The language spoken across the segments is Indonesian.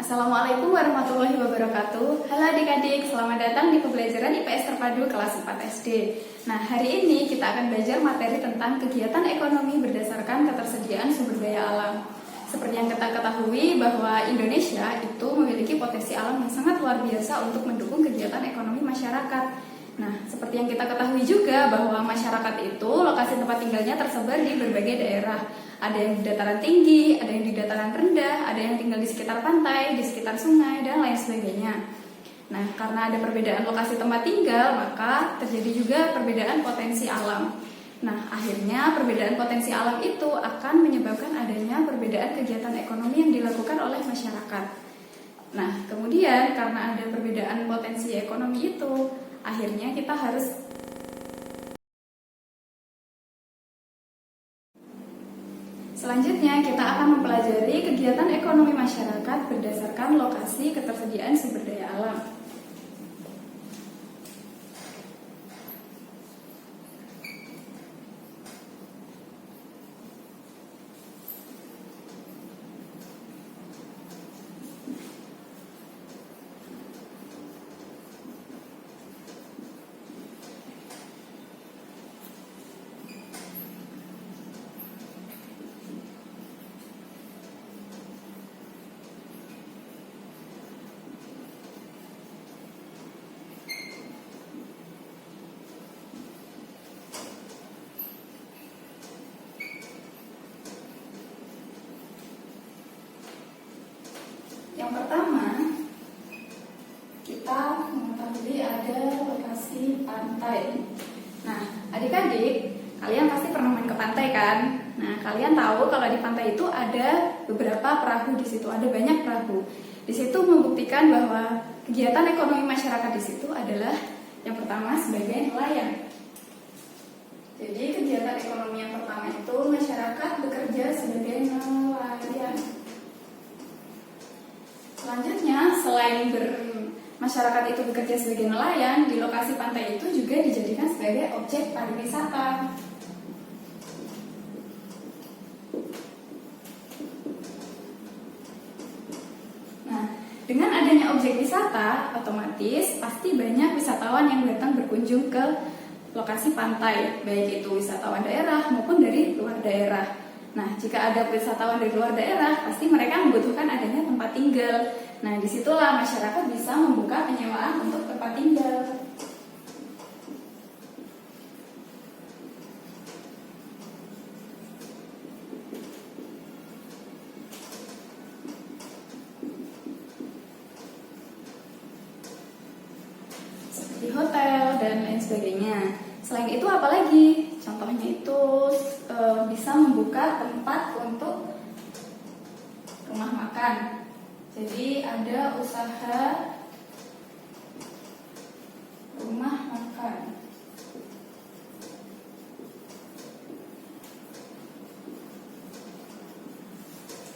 Assalamualaikum warahmatullahi wabarakatuh. Halo adik-adik, selamat datang di pembelajaran IPS Terpadu kelas 4 SD. Nah, hari ini kita akan belajar materi tentang kegiatan ekonomi berdasarkan ketersediaan sumber daya alam. Seperti yang kita ketahui bahwa Indonesia itu memiliki potensi alam yang sangat luar biasa untuk mendukung kegiatan ekonomi masyarakat. Nah, seperti yang kita ketahui juga bahwa masyarakat itu lokasi tempat tinggalnya tersebar di berbagai daerah. Ada yang di dataran tinggi, ada yang di dataran rendah, ada yang tinggal di sekitar pantai, di sekitar sungai, dan lain sebagainya. Nah, karena ada perbedaan lokasi tempat tinggal, maka terjadi juga perbedaan potensi alam. Nah, akhirnya perbedaan potensi alam itu akan menyebabkan adanya perbedaan kegiatan ekonomi yang dilakukan oleh masyarakat. Nah, kemudian karena ada perbedaan potensi ekonomi itu, akhirnya kita harus selanjutnya kita akan mempelajari kegiatan ekonomi masyarakat berdasarkan lokasi ketersediaan sumber daya alam. Yang pertama, kita mengetahui ada lokasi pantai. Nah, adik-adik, kalian pasti pernah main ke pantai kan? Nah, kalian tahu kalau di pantai itu ada beberapa perahu di situ, ada banyak perahu. Di situ membuktikan bahwa kegiatan ekonomi masyarakat di situ adalah yang pertama sebagai nelayan. Jadi kegiatan ekonomi yang pertama itu masyarakat bekerja sebagai nelayan. Selanjutnya, selain masyarakat itu bekerja sebagai nelayan, di lokasi pantai itu juga dijadikan sebagai objek pariwisata. Nah, dengan adanya objek wisata, otomatis pasti banyak wisatawan yang datang berkunjung ke lokasi pantai, baik itu wisatawan daerah maupun dari luar daerah. Nah, jika ada wisatawan dari luar daerah, pasti mereka membutuhkan adanya tempat tinggal. Nah, disitulah masyarakat bisa membuka penyewaan untuk tempat tinggal. Seperti hotel dan lain sebagainya. Selain itu apalagi? Contohnya itu bisa membuka tempat untuk rumah makan. Jadi ada usaha rumah makan.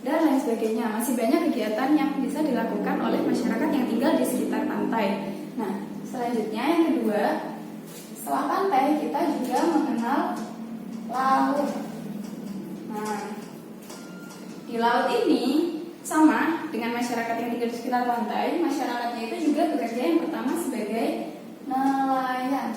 Dan lain sebagainya. Masih banyak kegiatan yang bisa dilakukan oleh masyarakat yang tinggal di sekitar pantai. Nah, selanjutnya yang kedua, setelah pantai kita juga mengenal laut. Nah, di laut ini sama dengan masyarakat yang tinggal di sekitar pantai, masyarakatnya itu juga bekerja yang pertama sebagai nelayan.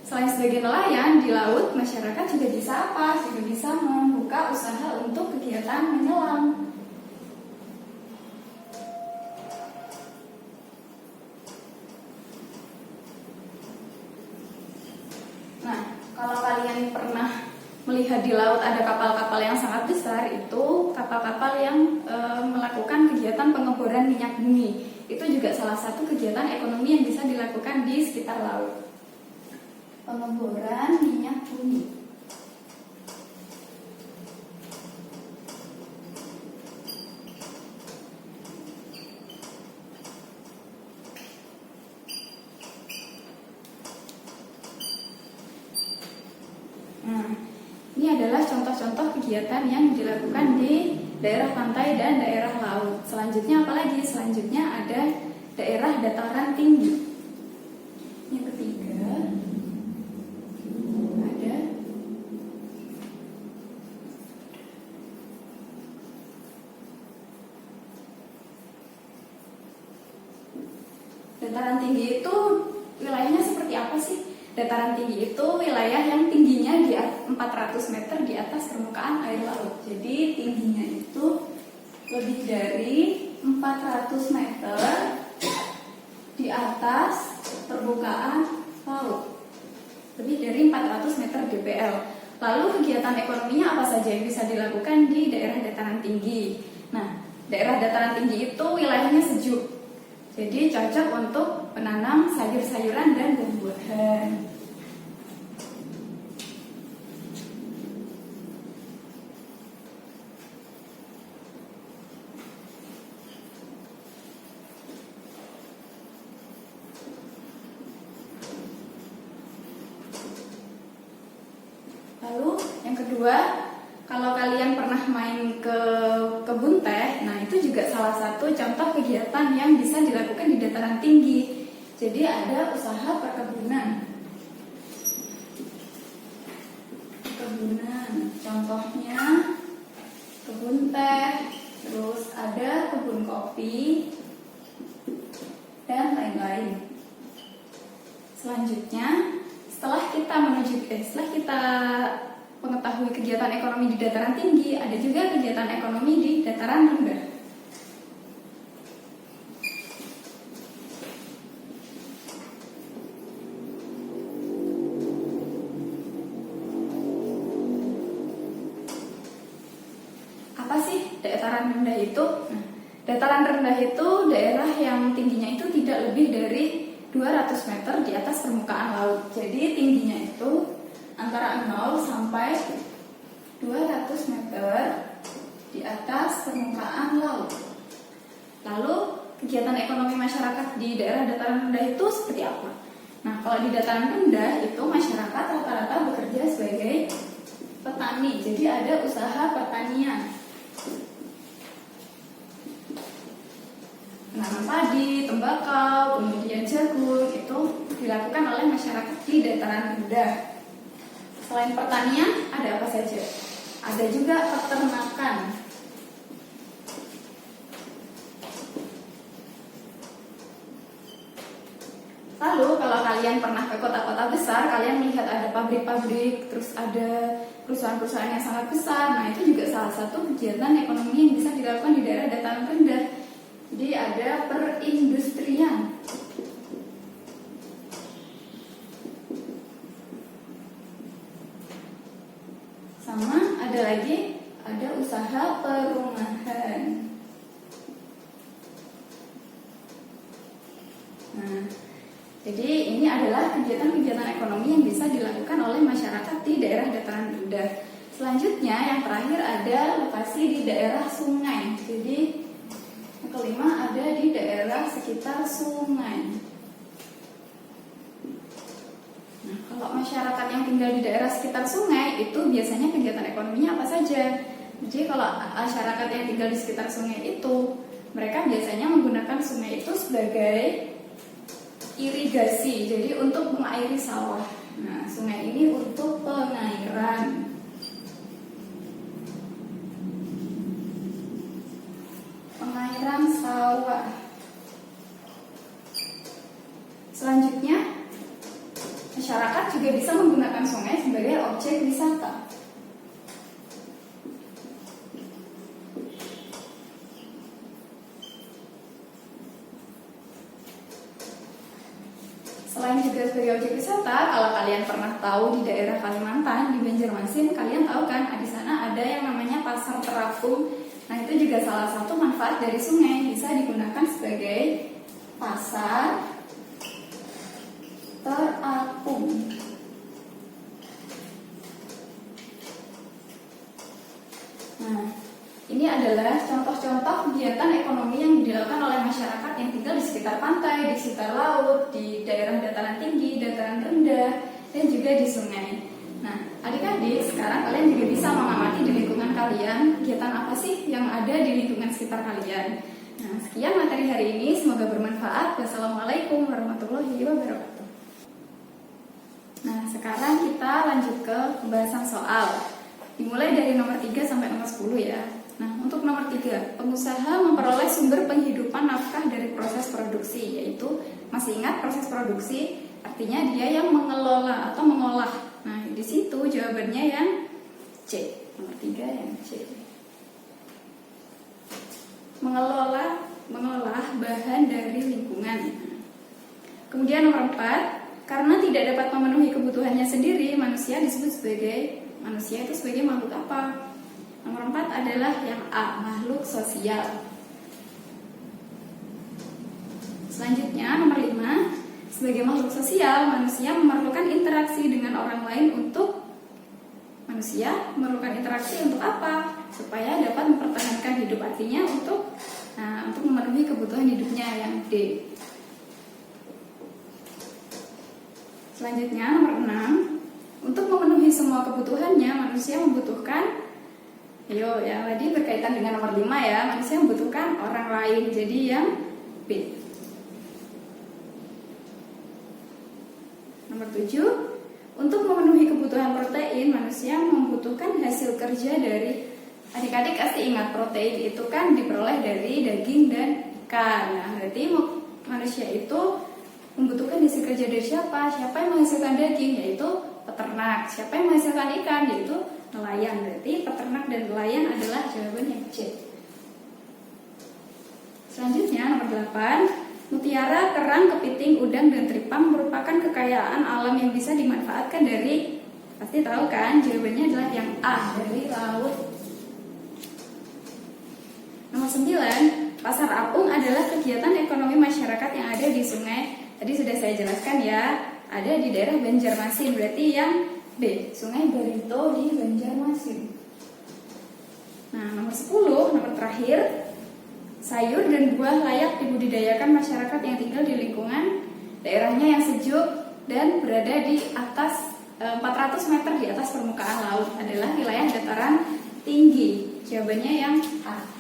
Selain sebagai nelayan, di laut masyarakat juga bisa apa? Juga bisa membuka usaha untuk kegiatan menyelam. Nah, kalau kalian pernah melihat di laut ada kapal-kapal yang sangat besar, itu kapal-kapal yang melakukan kegiatan pengeboran minyak bumi. Itu juga salah satu kegiatan ekonomi yang bisa dilakukan di sekitar laut. Pengeboran minyak bumi. Nah, ini adalah contoh-contoh kegiatan yang dilakukan di daerah pantai dan daerah laut. Selanjutnya apalagi? Selanjutnya ada daerah dataran tinggi. Yang ketiga ada dataran tinggi itu wilayah yang tingginya di 400 meter di atas permukaan air laut. Jadi tingginya itu lebih dari 400 meter di atas permukaan laut. Lebih dari 400 meter DPL. Lalu kegiatan ekonominya apa saja yang bisa dilakukan di daerah dataran tinggi? Nah, daerah dataran tinggi itu wilayahnya sejuk. Jadi cocok untuk menanam sayur-sayuran dan buah-buahan. Lalu yang kedua, kalau kalian pernah main ke kebun teh, nah itu juga salah satu contoh kegiatan yang bisa dilakukan di dataran tinggi. Jadi ada usaha perkebunan. Contohnya kebun teh, terus ada kebun kopi, dan lain-lain. Selanjutnya, setelah kita mengetahui kegiatan ekonomi di dataran tinggi, ada juga kegiatan ekonomi di dataran rendah. Apa sih dataran rendah itu? Nah, dataran rendah itu daerah yang tingginya itu tidak lebih dari 200 meter di atas permukaan laut. Jadi tingginya itu antara 0 sampai 200 meter di atas permukaan laut. Lalu kegiatan ekonomi masyarakat di daerah dataran rendah itu seperti apa? Nah, kalau di dataran rendah itu masyarakat rata-rata bekerja sebagai petani. Jadi ada usaha pertanian. Menanam padi, tembakau, kemudian jagung itu dilakukan oleh masyarakat di dataran rendah. Selain pertanian, ada apa saja? Ada juga peternakan. Lalu kalau kalian pernah ke kota-kota besar, kalian melihat ada pabrik-pabrik, terus ada perusahaan-perusahaan yang sangat besar. Nah, itu juga salah satu kegiatan ekonomi yang bisa dilakukan di daerah dataran rendah. Jadi ada perindustrian. Sama ada lagi, ada usaha perumahan. Nah, jadi ini adalah kegiatan-kegiatan ekonomi yang bisa dilakukan oleh masyarakat di daerah dataran rendah. Selanjutnya yang terakhir ada lokasi di daerah sungai. Jadi yang kelima ada di daerah sekitar sungai. Nah, kalau masyarakat yang tinggal di daerah sekitar sungai itu biasanya kegiatan ekonominya apa saja? Jadi kalau masyarakat yang tinggal di sekitar sungai itu, mereka biasanya menggunakan sungai itu sebagai irigasi, jadi untuk mengairi sawah. Nah, sungai ini untuk pengairan. Pengairan sawah. Selanjutnya, masyarakat juga bisa menggunakan sungai sebagai objek wisata. Selain juga sebagai objek wisata, kalau kalian pernah tahu di daerah Kalimantan, di Banjarmasin, kalian tahu kan di sana ada yang namanya pasar terapung. Nah, itu juga salah satu manfaat dari sungai, bisa digunakan sebagai pasar terapung. Nah, ini adalah contoh-contoh kegiatan ekonomi yang dilakukan oleh masyarakat yang tinggal di sekitar pantai, di sekitar laut, di daerah dataran tinggi, dataran rendah, dan juga di sungai. Nah, adik-adik, sekarang kalian juga bisa mengamati di lingkungan kalian kegiatan apa sih yang ada di lingkungan sekitar kalian. Nah, sekian materi hari ini, semoga bermanfaat. Wassalamualaikum warahmatullahi wabarakatuh. Nah, sekarang kita lanjut ke pembahasan soal. Dimulai dari nomor 3 sampai nomor 10 ya. Nah, untuk nomor 3, pengusaha memperoleh sumber penghidupan nafkah dari proses produksi, yaitu masih ingat proses produksi artinya dia yang mengelola jawabannya yang C. Nomor 3 yang C. Mengelola bahan dari lingkungan. Kemudian nomor 4, karena tidak dapat memenuhi kebutuhannya sendiri, manusia disebut sebagai manusia itu sebagai makhluk apa? Nomor 4 adalah yang A, makhluk sosial. Selanjutnya nomor 5, sebagai makhluk sosial, manusia memerlukan interaksi dengan orang lain untuk apa? Supaya dapat mempertahankan hidup, artinya untuk memenuhi kebutuhan hidupnya yang D. Selanjutnya nomor 6, untuk memenuhi semua kebutuhannya manusia membutuhkan tadi berkaitan dengan nomor 5 ya, manusia membutuhkan orang lain, jadi yang B. Nomor 7, untuk memenuhi kebutuhan protein, manusia membutuhkan hasil kerja dari, adik-adik pasti ingat protein itu kan diperoleh dari daging dan ikan. Nah, berarti manusia itu membutuhkan hasil kerja dari siapa? Siapa yang menghasilkan daging? Yaitu peternak. Siapa yang menghasilkan ikan? Yaitu nelayan. Berarti peternak dan nelayan adalah jawaban yang C. Selanjutnya nomor 8, mutiara, kerang, kepiting, udang, dan tripang merupakan kekayaan alam yang bisa dimanfaatkan dari, pasti tahu kan, jawabannya adalah yang A, dari laut. Nomor 9, pasar apung adalah kegiatan ekonomi masyarakat yang ada di sungai. Tadi sudah saya jelaskan ya, ada di daerah Banjarmasin, berarti yang B, Sungai Barito di Banjarmasin. Nah, nomor 10, nomor terakhir, sayur dan buah layak dibudidayakan masyarakat yang tinggal di lingkungan daerahnya yang sejuk dan berada di atas 400 meter di atas permukaan laut, adalah wilayah dataran tinggi. Jawabannya yang A.